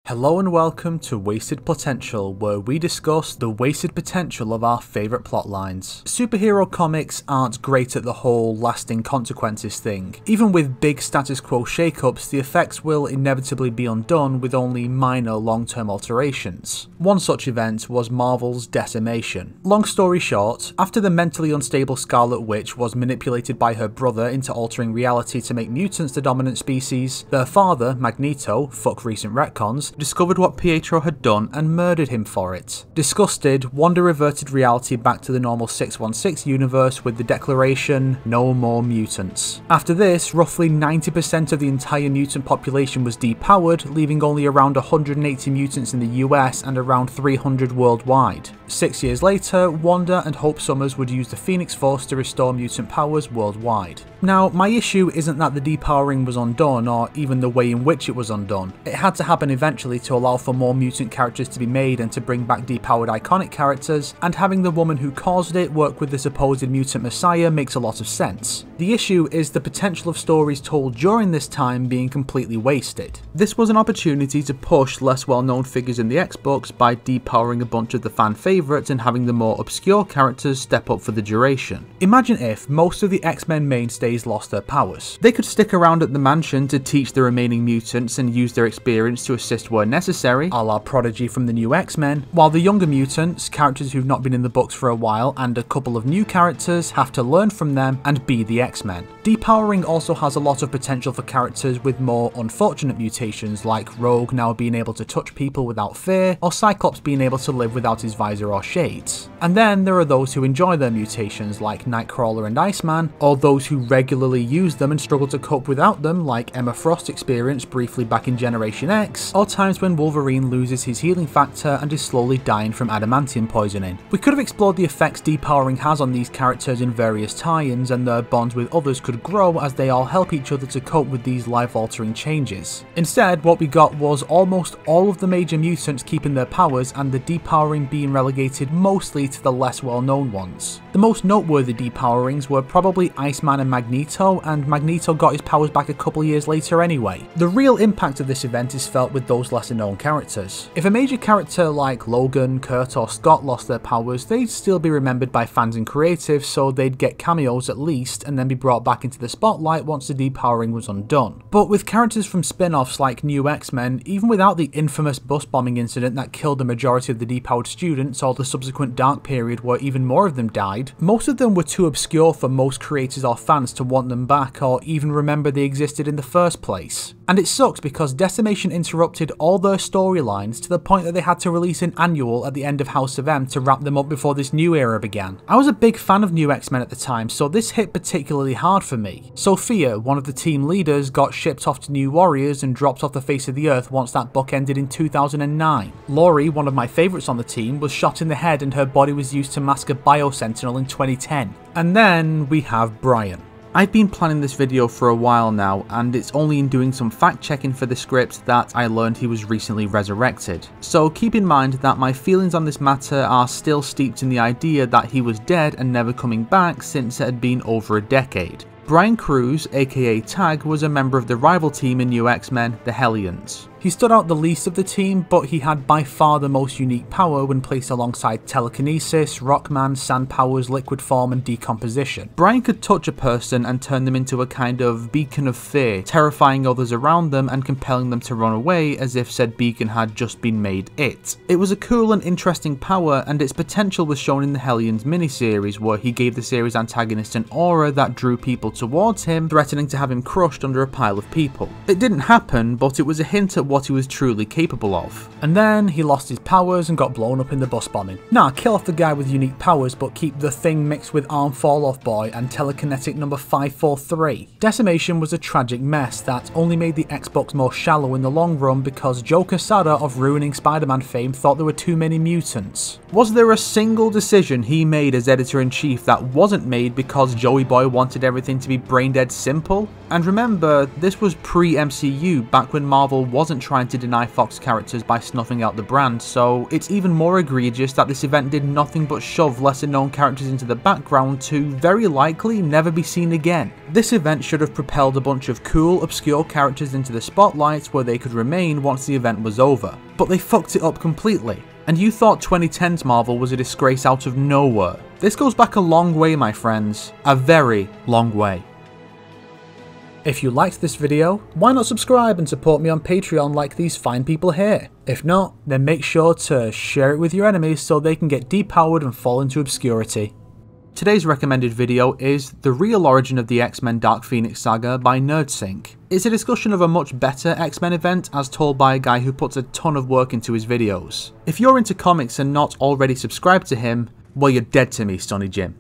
Hello and welcome to Wasted Plotential, where we discuss the wasted potential of our favourite plotlines. Superhero comics aren't great at the whole lasting consequences thing. Even with big status quo shakeups, the effects will inevitably be undone with only minor long-term alterations. One such event was Marvel's Decimation. Long story short, after the mentally unstable Scarlet Witch was manipulated by her brother into altering reality to make mutants the dominant species, their father, Magneto, fuck recent retcons, discovered what Pietro had done and murdered him for it. Disgusted, Wanda reverted reality back to the normal 616 universe with the declaration, "No more mutants." After this, roughly 90% of the entire mutant population was depowered, leaving only around 180 mutants in the US and around 300 worldwide. 6 years later, Wanda and Hope Summers would use the Phoenix Force to restore mutant powers worldwide. Now, my issue isn't that the depowering was undone, or even the way in which it was undone. It had to happen eventually to allow for more mutant characters to be made and to bring back depowered iconic characters, and having the woman who caused it work with the supposed mutant messiah makes a lot of sense. The issue is the potential of stories told during this time being completely wasted. This was an opportunity to push less well-known figures in the X-Books by depowering a bunch of the fan favourites and having the more obscure characters step up for the duration. Imagine if most of the X-Men mainstays lost their powers. They could stick around at the mansion to teach the remaining mutants and use their experience to assist where necessary, a la Prodigy from the new X-Men, while the younger mutants, characters who've not been in the books for a while, and a couple of new characters have to learn from them and be the X-Men. Depowering also has a lot of potential for characters with more unfortunate mutations, like Rogue now being able to touch people without fear, or Cyclops being able to live without his visor or shades. And then there are those who enjoy their mutations, like Nightcrawler and Iceman, or those who regularly use them and struggle to cope without them, like Emma Frost experienced briefly back in Generation X, or times when Wolverine loses his healing factor and is slowly dying from adamantium poisoning. We could have explored the effects depowering has on these characters in various tie-ins, and their bonds with others could grow as they all help each other to cope with these life-altering changes. Instead, what we got was almost all of the major mutants keeping their powers and the depowering being relegated mostly to the less well-known ones. The most noteworthy depowerings were probably Iceman and Magneto, and Magneto got his powers back a couple years later anyway. The real impact of this event is felt with those lesser known characters. If a major character like Logan, Kurt or Scott lost their powers, they'd still be remembered by fans and creatives, so they'd get cameos at least and then be brought back into the spotlight once the depowering was undone. But with characters from spin-offs like New X-Men, even without the infamous bus bombing incident that killed the majority of the depowered students or the subsequent dark period where even more of them died, most of them were too obscure for most creators or fans to want them back or even remember they existed in the first place. And it sucks because Decimation interrupted all their storylines to the point that they had to release an annual at the end of House of M to wrap them up before this new era began. I was a big fan of New X-Men at the time, so this hit particularly hard for me. Sophia, one of the team leaders, got shipped off to New Warriors and dropped off the face of the earth once that book ended in 2009. Laurie, one of my favourites on the team, was shot in the head and her body was used to mask a Biosentinel in 2010. And then we have Brian. I've been planning this video for a while now, and it's only in doing some fact checking for the script that I learned he was recently resurrected. So keep in mind that my feelings on this matter are still steeped in the idea that he was dead and never coming back since it had been over a decade. Brian Cruz, aka Tag, was a member of the rival team in New X-Men, the Hellions. He stood out the least of the team, but he had by far the most unique power when placed alongside telekinesis, Rockman, sand powers, liquid form and decomposition. Brian could touch a person and turn them into a kind of beacon of fear, terrifying others around them and compelling them to run away as if said beacon had just been made it. It was a cool and interesting power, and its potential was shown in the Hellions miniseries, where he gave the series antagonist an aura that drew people towards him, threatening to have him crushed under a pile of people. It didn't happen, but it was a hint at what he was truly capable of. And then he lost his powers and got blown up in the bus bombing. Nah, kill off the guy with unique powers, but keep the Thing mixed with Arm Fall Off Boy and telekinetic number 543. Decimation was a tragic mess that only made the Xbox more shallow in the long run because Joe Quesada of ruining Spider-Man fame thought there were too many mutants. Was there a single decision he made as editor-in-chief that wasn't made because Joey Boy wanted everything to be brain dead simple? And remember, this was pre-MCU, back when Marvel wasn't wasn't trying to deny Fox characters by snuffing out the brand, so it's even more egregious that this event did nothing but shove lesser known characters into the background to very likely never be seen again. This event should have propelled a bunch of cool, obscure characters into the spotlight where they could remain once the event was over, but they fucked it up completely. And you thought 2010's Marvel was a disgrace out of nowhere. This goes back a long way, my friends. A very long way. If you liked this video, why not subscribe and support me on Patreon like these fine people here? If not, then make sure to share it with your enemies so they can get depowered and fall into obscurity. Today's recommended video is The Real Origin of the X-Men Dark Phoenix Saga by NerdSync. It's a discussion of a much better X-Men event as told by a guy who puts a ton of work into his videos. If you're into comics and not already subscribed to him, well, you're dead to me, Sonny Jim.